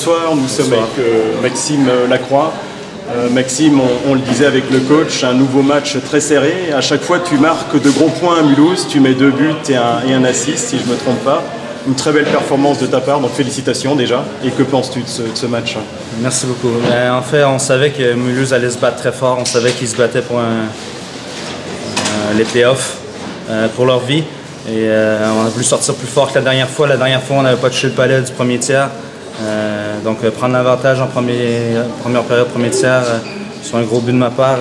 Bonsoir, nous sommes avec Maxime Lacroix. Maxime, on le disait avec le coach, un nouveau match très serré. À chaque fois, tu marques de gros points à Mulhouse, tu mets 2 buts et un assist, si je ne me trompe pas. Une très belle performance de ta part, donc félicitations déjà. Et que penses-tu de ce match? Merci beaucoup. En fait, on savait que Mulhouse allait se battre très fort. On savait qu'ils se battaient pour les playoffs, pour leur vie. Et on a voulu sortir plus fort que la dernière fois. La dernière fois, on n'avait pas touché le palais du premier tiers. Donc prendre l'avantage en première période, premier tiers, sur un gros but de ma part.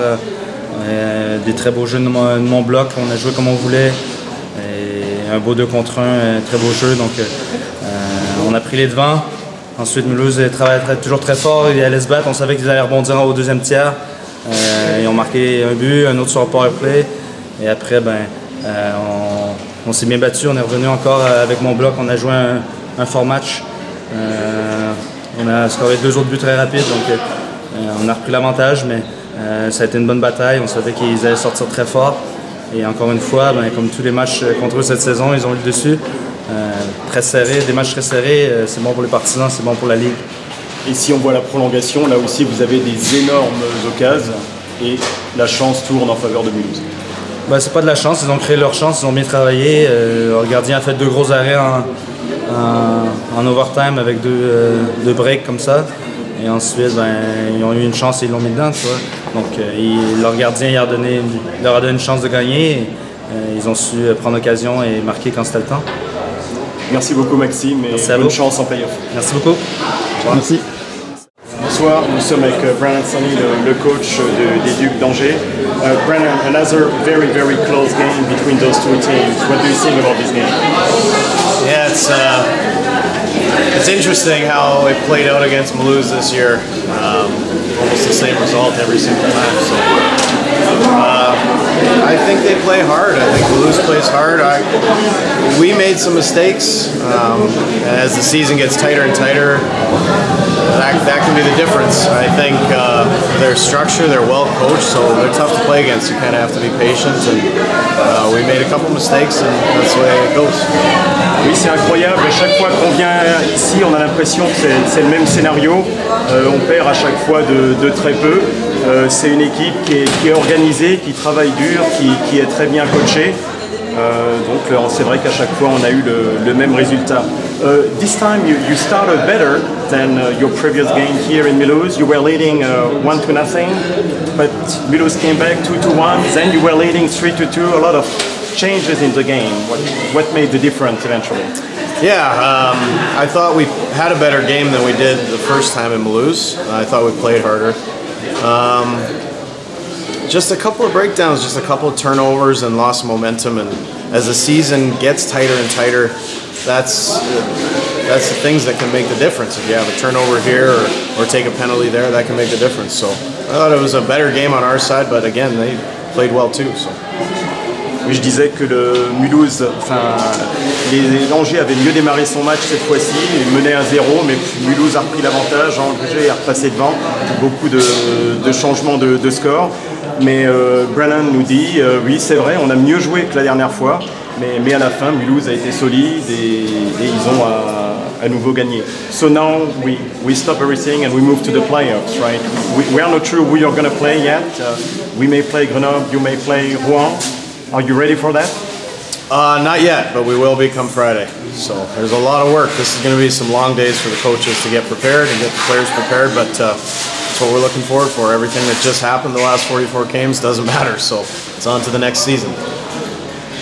Des très beaux jeux de mon bloc. On a joué comme on voulait. Et un beau 2 contre 1, très beau jeu. Donc on a pris les devants. Ensuite, Mulhouse travaillait toujours très fort. Ils allaient se battre. On savait qu'ils allaient rebondir au deuxième tiers. Ils ont marqué un but, un autre sur un power play. Et après, on s'est bien battu. On est revenu encore avec mon bloc. On a joué un fort match. On a scoré 2 autres buts très rapides. Donc on a repris l'avantage. Mais ça a été une bonne bataille. On savait qu'ils allaient sortir très fort. Et encore une fois, comme tous les matchs contre eux cette saison, ils ont eu le dessus. Très serré, des matchs très serrés, c'est bon pour les partisans, c'est bon pour la Ligue. Et si on voit la prolongation, là aussi vous avez des énormes occasions et la chance tourne en faveur de Mulhouse. C'est pas de la chance, ils ont créé leur chance, ils ont bien travaillé. Leur gardien a fait 2 gros arrêts en overtime avec 2 breaks comme ça. Et ensuite, ils ont eu une chance et ils l'ont mis dedans, tu vois. Donc, leur gardien leur a donné une chance de gagner. Et, ils ont su prendre l'occasion et marquer quand c'était le temps. Merci beaucoup Maxime et bonne chance en play-off. Merci beaucoup. Merci. Bonsoir, nous sommes avec Brandon Sonny, le coach des Ducs d'Angers. Brandon, another very, very close game between those two teams. What do you think about this game? Yeah, it's interesting how it played out against Mulhouse this year. Almost the same result every single time. So I think they play hard. I think Mulhouse plays hard. We made some mistakes. As the season gets tighter and tighter, that can be the difference. I think their structure, they're well coached, so they're tough to play against. You kind of have to be patient. And we made a couple mistakes, and that's the way it goes. Oui, c'est incroyable. À chaque fois qu'on vient ici, on a l'impression que c'est le même scénario. On perd à chaque fois de très peu. C'est une équipe qui est organisée, qui travaille dur, qui est très bien coachée. Donc c'est vrai qu'à chaque fois on a eu le même résultat. This time you started better than your previous game here in Mulhouse. You were leading 1-0, but Mulhouse came back 2-1. Then you were leading 3-2. A lot of changes in the game. What made the difference eventually? Yeah, I thought we had a better game than we did the first time in Mulhouse. I thought we played harder. Just a couple of breakdowns, just a couple of turnovers and lost momentum. And as the season gets tighter and tighter, that's the things that can make the difference. If you have a turnover here or take a penalty there, that can make the difference. So I thought it was a better game on our side, but again, they played well too. So. Oui, je disais que le Mulhouse, les Angers avaient mieux démarré son match cette fois-ci, ils menaient 1-0, mais Mulhouse a repris l'avantage, Angers est repassé devant, beaucoup de changements de score. Mais Brennan nous dit, oui c'est vrai, on a mieux joué que la dernière fois, mais à la fin Mulhouse a été solide et ils ont à nouveau gagné. So now we stop everything and we move to the playoffs, right? We are not sure who you're going to play yet. We may play Grenoble, you may play Rouen. Are you ready for that? Not yet, but we will be come Friday. So there's a lot of work. This is going to be some long days for the coaches to get prepared and get the players prepared, but that's what we're looking forward for. Everything that just happened the last 44 games doesn't matter, so it's on to the next season.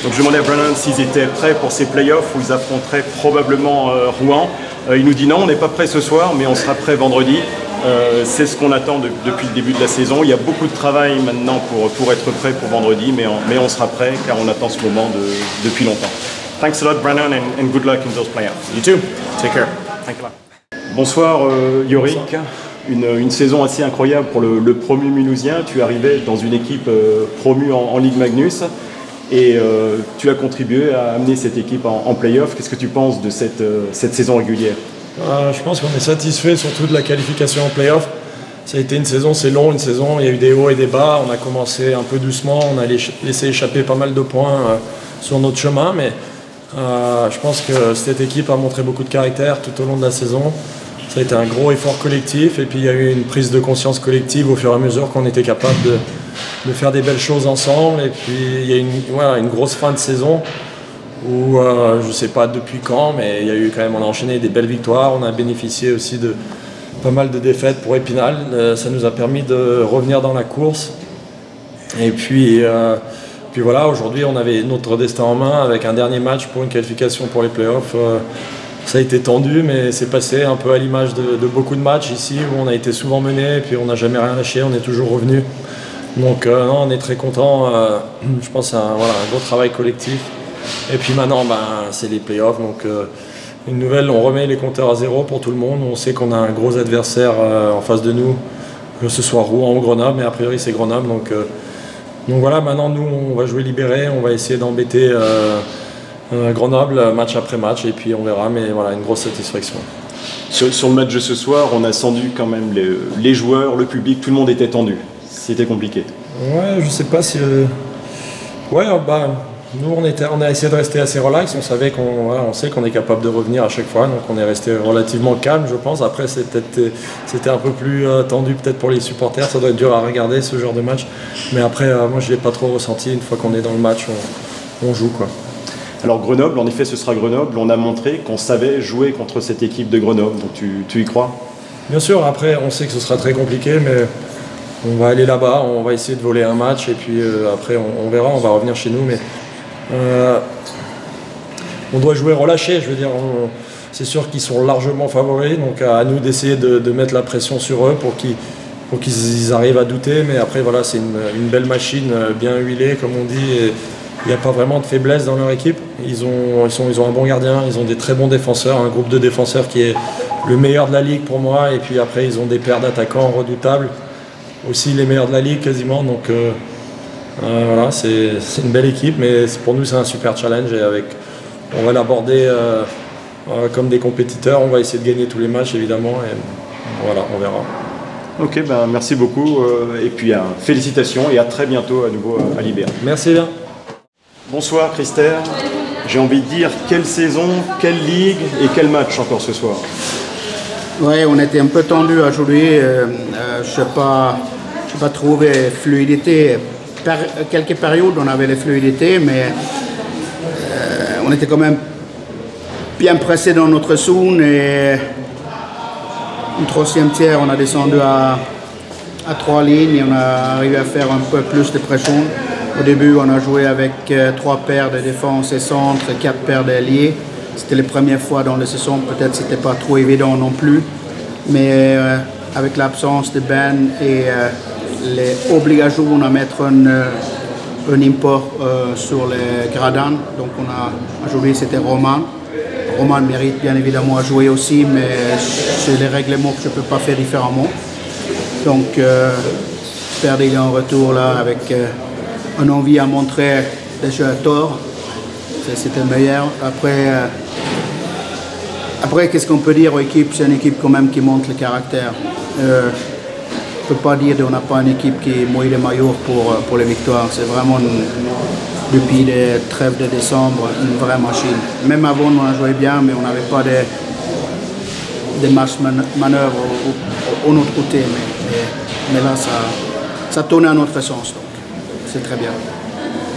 Donc je demandais à Brennan s'ils étaient prêts pour ces playoffs où ils affronteraient probablement Rouen. Il nous dit non, on n'est pas prêt ce soir, mais on sera prêt vendredi. C'est ce qu'on attend depuis le début de la saison. Il y a beaucoup de travail maintenant pour être prêt pour vendredi, mais on sera prêt car on attend ce moment depuis longtemps. Thanks a lot, Brennan, and good luck in those playoffs. You too. Take care. Thank you. Bonsoir, Yorick. Une saison assez incroyable pour le premier Mulhousien. Tu arrivais dans une équipe promue en Ligue Magnus et tu as contribué à amener cette équipe en play-off. Qu'est-ce que tu penses de cette saison régulière? Je pense qu'on est satisfait surtout de la qualification en play-off. Ça a été une saison, c'est long, une saison, il y a eu des hauts et des bas. On a commencé un peu doucement, on a laissé échapper pas mal de points sur notre chemin, mais je pense que cette équipe a montré beaucoup de caractère tout au long de la saison. ça a été un gros effort collectif et puis il y a eu une prise de conscience collective au fur et à mesure qu'on était capable de faire des belles choses ensemble. Et puis il y a une grosse fin de saison où je ne sais pas depuis quand, mais il y a eu quand même, on a enchaîné des belles victoires, on a bénéficié aussi de pas mal de défaites pour Épinal. Ça nous a permis de revenir dans la course. Et puis voilà, aujourd'hui on avait notre destin en main avec un dernier match pour une qualification pour les playoffs. Ça a été tendu, mais c'est passé un peu à l'image de beaucoup de matchs ici où on a été souvent mené et puis on n'a jamais rien lâché, on est toujours revenu. Donc non, on est très content. Je pense à un gros travail collectif. Et puis maintenant, c'est les playoffs. Donc une nouvelle, on remet les compteurs à zéro pour tout le monde. On sait qu'on a un gros adversaire en face de nous, que ce soit Rouen ou Grenoble, mais a priori c'est Grenoble. Donc voilà, maintenant nous on va jouer libéré, on va essayer d'embêter Grenoble match après match et puis on verra, mais voilà, une grosse satisfaction. Sur le match de ce soir, on a tendu quand même les joueurs, le public, tout le monde était tendu. C'était compliqué. Ouais, je sais pas si... nous on a essayé de rester assez relax, on savait on sait qu'on est capable de revenir à chaque fois, donc on est resté relativement calme je pense. Après c'était un peu plus tendu peut-être pour les supporters, ça doit être dur à regarder ce genre de match, mais après moi je l'ai pas trop ressenti. Une fois qu'on est dans le match, on joue quoi. Alors Grenoble, en effet ce sera Grenoble, on a montré qu'on savait jouer contre cette équipe de Grenoble, donc tu y crois? Bien sûr, après on sait que ce sera très compliqué, mais on va aller là-bas, on va essayer de voler un match et puis après on verra, on va revenir chez nous, mais on doit jouer relâché, je veux dire, c'est sûr qu'ils sont largement favoris, donc à nous d'essayer de mettre la pression sur eux pour qu'ils arrivent à douter, mais après voilà, c'est une belle machine bien huilée comme on dit, et il n'y a pas vraiment de faiblesse dans leur équipe. Ils ont un bon gardien, ils ont des très bons défenseurs, un groupe de défenseurs qui est le meilleur de la ligue pour moi, et puis après ils ont des paires d'attaquants redoutables, aussi les meilleurs de la ligue quasiment, donc voilà, c'est une belle équipe, mais pour nous c'est un super challenge et on va l'aborder comme des compétiteurs, on va essayer de gagner tous les matchs évidemment et voilà, on verra. Ok, merci beaucoup et puis félicitations et à très bientôt à nouveau à Libéral. Merci bien. Bonsoir Christer, j'ai envie de dire quelle saison, quelle ligue et quel match encore ce soir? Oui, on était un peu tendu aujourd'hui, je n'ai pas trouvé fluidité. Quelques périodes on avait la fluidité, mais on était quand même bien pressé dans notre zone et une troisième tiers on a descendu à 3 lignes et on a arrivé à faire un peu plus de pression. Au début on a joué avec 3 paires de défense et centre et 4 paires d'alliés. C'était les premières fois dans la saison, peut-être c'était pas trop évident non plus, mais avec l'absence de Ben et les obligations à mettre un import sur les gradins, donc aujourd'hui c'était Roman. Roman mérite bien évidemment à jouer aussi, mais c'est les règlements que je ne peux pas faire différemment. Donc j'espère qu'il est en retour là avec une envie à montrer des jeux à tort. C'était meilleur. Après qu'est-ce qu'on peut dire aux équipes? C'est une équipe quand même qui montre le caractère. On ne peut pas dire qu'on n'a pas une équipe qui mouille les maillots pour les victoires. C'est vraiment, depuis les trêves de décembre, une vraie machine. Même avant, on a joué bien, mais on n'avait pas des manœuvres au notre côté. Mais là, ça tournait à notre sens, donc c'est très bien.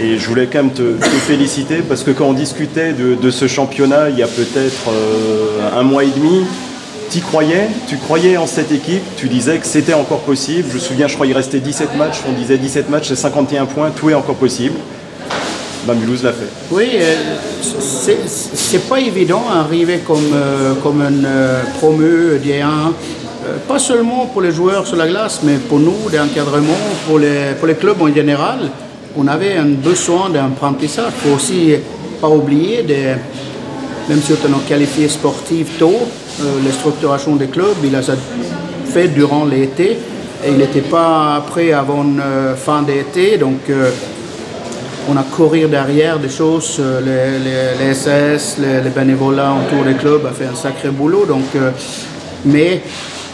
Et je voulais quand même te féliciter parce que quand on discutait de ce championnat il y a peut-être un mois et demi, tu croyais en cette équipe, tu disais que c'était encore possible. Je me souviens, je crois qu'il restait 17 matchs, on disait 17 matchs, c'est 51 points, tout est encore possible. Mulhouse l'a fait. Oui, c'est pas évident d'arriver comme un promu D1, pas seulement pour les joueurs sur la glace, mais pour nous, d'encadrement, pour les clubs en général. On avait un besoin d'apprentissage. Il ne faut aussi pas oublier, même si on a qualifié sportif tôt, la structuration des clubs, il a fait durant l'été et il n'était pas prêt avant fin d'été. Donc on a couru derrière des choses, les SS, les bénévolats autour des clubs ont fait un sacré boulot. Donc, mais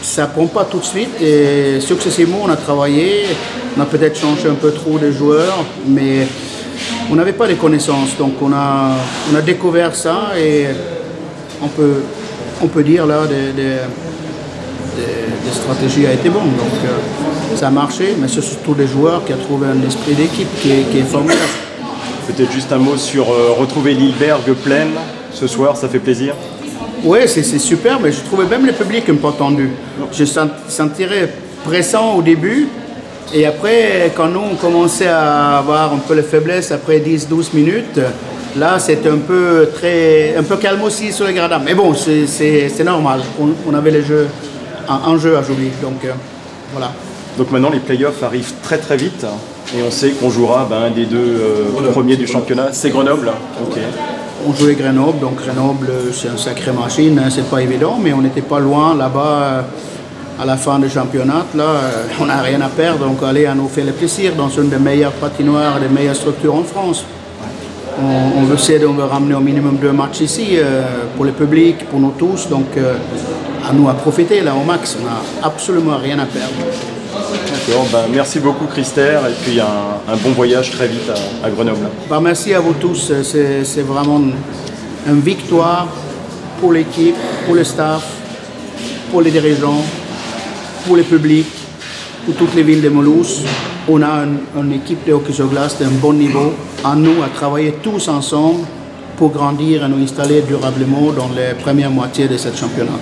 ça ne prend pas tout de suite et successivement on a travaillé, on a peut-être changé un peu trop de joueurs, mais on n'avait pas les connaissances, donc on a découvert ça et on peut dire là des stratégies a été bonne. Donc ça a marché, mais c'est surtout des joueurs qui ont trouvé un esprit d'équipe qui est formidable. Peut-être juste un mot sur retrouver Lilleberg pleine ce soir, ça fait plaisir? Oui, c'est super, mais je trouvais même le public un peu tendu. Je sentirais pressant au début, et après, quand nous on commençait à avoir un peu les faiblesses après 10-12 minutes, là c'était un peu calme aussi sur les gradins. Mais bon, c'est normal, on avait les jeux, un jeu à jouer, donc voilà. Donc maintenant les playoffs arrivent très très vite, et on sait qu'on jouera un des deux premiers du championnat, c'est Grenoble. Okay. On jouait Grenoble, donc Grenoble c'est une sacrée machine, c'est pas évident, mais on n'était pas loin là-bas à la fin du championnat. Là, on n'a rien à perdre, donc allez, à nous faire le plaisir dans une des meilleures patinoires, des meilleures structures en France. On veut ramener au minimum 2 matchs ici pour le public, pour nous tous, donc à nous à profiter là au max, on n'a absolument rien à perdre. D'accord, merci beaucoup Christer, et puis un bon voyage très vite à Grenoble. Merci à vous tous, c'est vraiment une victoire pour l'équipe, pour le staff, pour les dirigeants, pour le public, pour toutes les villes de Mulhouse. On a une équipe de hockey sur glace d'un bon niveau, à nous à travailler tous ensemble pour grandir et nous installer durablement dans les premières moitiés de cette championnat.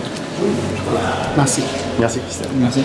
Merci. Merci Christer. Merci.